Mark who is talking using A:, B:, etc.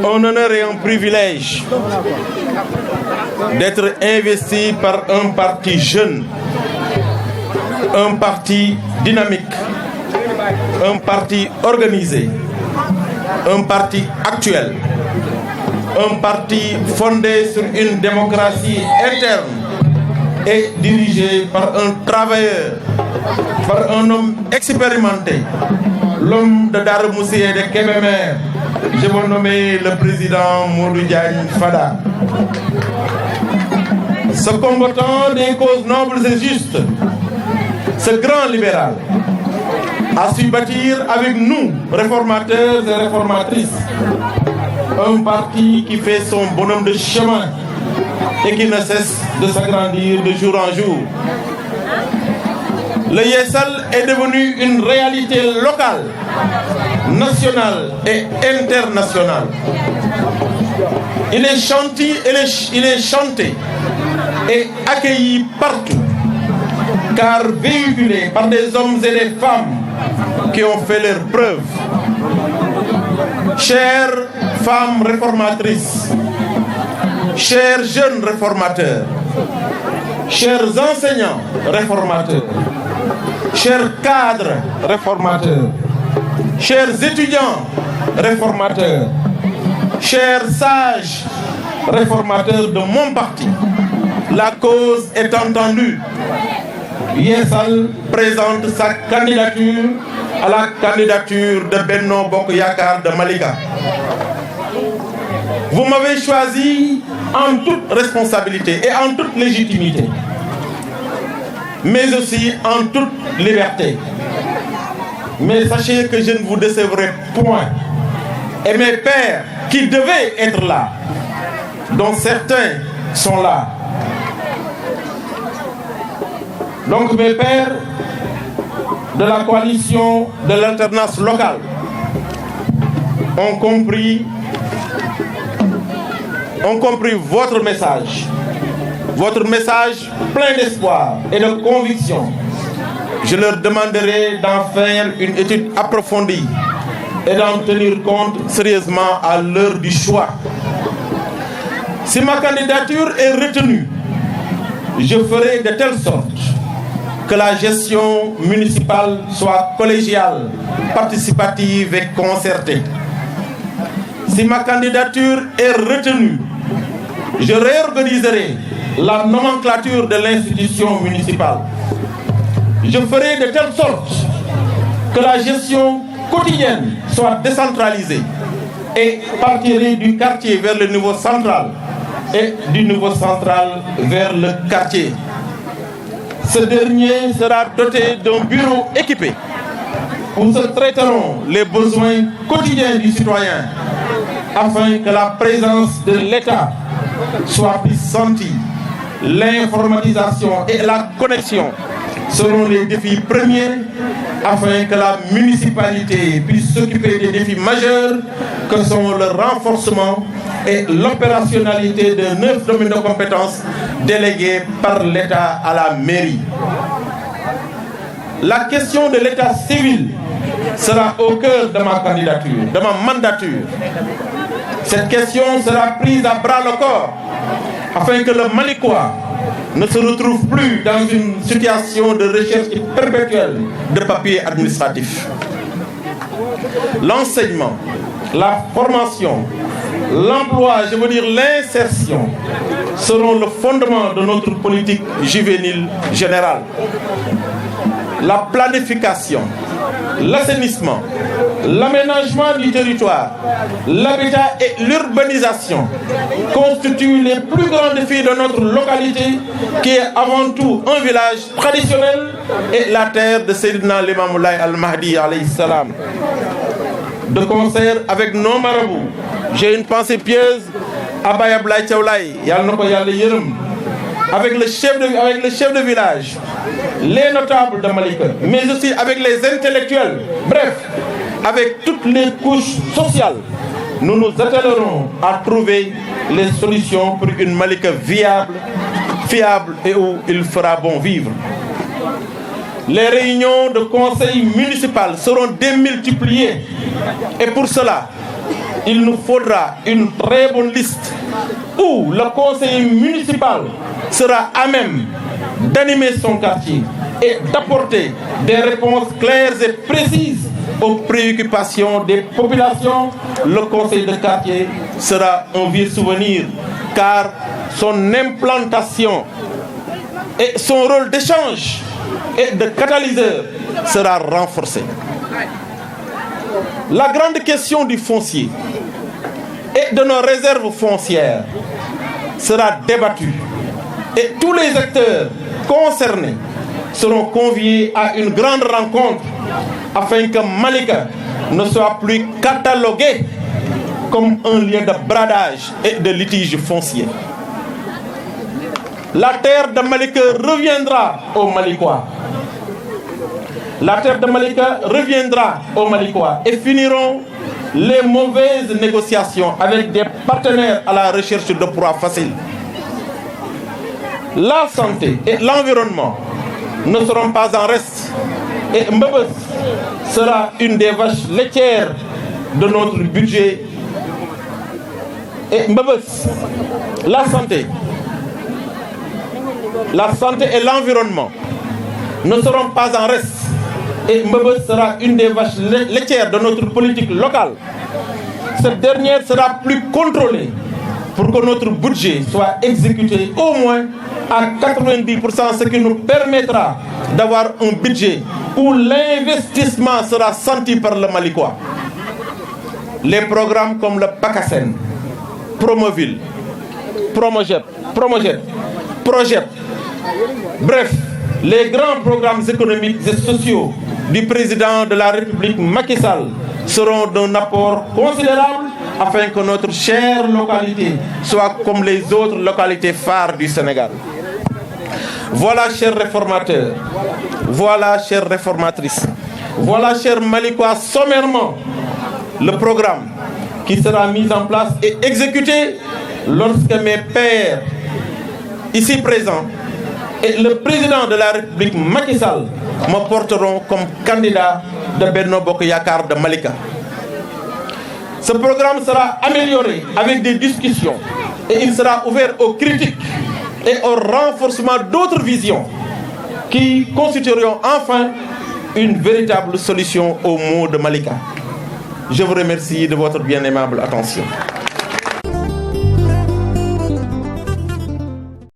A: un honneur et un privilège d'être investi par un parti jeune, un parti dynamique, un parti organisé, un parti actuel, un parti fondé sur une démocratie interne et dirigé par un travailleur, par un homme expérimenté, l'homme de Darou Moussi et de Kébémer. Je vais nommer le président Modou Diagne Fada. Ce combattant des causes nobles et justes, ce grand libéral, a su bâtir avec nous, réformateurs et réformatrices, un parti qui fait son bonhomme de chemin et qui ne cesse de s'agrandir de jour en jour. Le Yessal est devenu une réalité locale, nationale et internationale. Il est chanté et accueilli partout, car véhiculé par des hommes et des femmes qui ont fait leurs preuves. Chères femmes réformatrices, chers jeunes réformateurs, chers enseignants réformateurs, chers cadres réformateurs, chers étudiants réformateurs, chers sages réformateurs de mon parti, la cause est entendue. Yessal présente sa candidature à la candidature de Benno Bokk Yakaar de Malika. Vous m'avez choisi en toute responsabilité et en toute légitimité, mais aussi en toute liberté. Mais sachez que je ne vous décevrai point. Et mes pères qui devaient être là, dont certains sont là. Donc mes pères de la coalition de l'alternance locale ont compris votre message plein d'espoir et de conviction. Je leur demanderai d'en faire une étude approfondie et d'en tenir compte sérieusement à l'heure du choix. Si ma candidature est retenue, je ferai de telle sorte que la gestion municipale soit collégiale, participative et concertée. Si ma candidature est retenue, je réorganiserai la nomenclature de l'institution municipale. Je ferai de telle sorte que la gestion quotidienne soit décentralisée et partirai du quartier vers le niveau central et du niveau central vers le quartier. Ce dernier sera doté d'un bureau équipé où se traiteront les besoins quotidiens du citoyen afin que la présence de l'État soit plus sentie. L'informatisation et la connexion seront les défis premiers afin que la municipalité puisse s'occuper des défis majeurs que sont le renforcement et l'opérationnalité de 9 domaines de compétences délégués par l'État à la mairie. La question de l'état civil sera au cœur de ma candidature, de ma mandature. Cette question sera prise à bras le corps afin que le Malikois ne se retrouve plus dans une situation de recherche perpétuelle de papiers administratifs. L'enseignement, la formation, l'emploi, je veux dire l'insertion, seront le fondement de notre politique juvénile générale. La planification, l'assainissement, l'aménagement du territoire, l'habitat et l'urbanisation constituent les plus grands défis de notre localité qui est avant tout un village traditionnel et la terre de Seydina Limamou Laye Al-Mahdi alayhi salam. De concert avec nos marabouts, j'ai une pensée pieuse à Baye Ablaye Thiaw Laye, yàlla na ko yàlla yërëm, avec le chef de village, les notables de Malika, mais aussi avec les intellectuels, bref, avec toutes les couches sociales. Nous nous attellerons à trouver les solutions pour une Malika viable, fiable et où il fera bon vivre. Les réunions de conseil municipal seront démultipliées et pour cela, il nous faudra une très bonne liste où le conseiller municipal sera à même d'animer son quartier et d'apporter des réponses claires et précises aux préoccupations des populations. Le conseil de quartier sera un vieux souvenir car son implantation et son rôle d'échange et de catalyseur sera renforcé. La grande question du foncier et de nos réserves foncières sera débattue et tous les acteurs concernés seront conviés à une grande rencontre afin que Malika ne soit plus catalogué comme un lieu de bradage et de litige foncier. La terre de Malika reviendra aux Malikois. La terre de Malika reviendra aux Malikois et finiront les mauvaises négociations avec des partenaires à la recherche de proies faciles. La santé et l'environnement ne seront pas en reste et Mbebes sera une des vaches laitières de notre budget. Et Mbebes, la santé et l'environnement ne seront pas en reste et Mbebes sera une des vaches laitières de notre politique locale. Cette dernière sera plus contrôlée pour que notre budget soit exécuté au moins à 90%, ce qui nous permettra d'avoir un budget où l'investissement sera senti par le Malikois. Les programmes comme le PACASEN, Promoville, Promojet, bref, les grands programmes économiques et sociaux du président de la République Macky Sall seront d'un apport considérable afin que notre chère localité soit comme les autres localités phares du Sénégal. Voilà, chers réformateurs, voilà, chères réformatrices, voilà, chers Malikois, sommairement, le programme qui sera mis en place et exécuté lorsque mes pairs, ici présents, et le président de la République Macky Sall me porteront comme candidat de Benno Bokk Yakaar de Malika. Ce programme sera amélioré avec des discussions et il sera ouvert aux critiques et au renforcement d'autres visions qui constitueront enfin une véritable solution aux maux de Malika. Je vous remercie de votre bien aimable attention.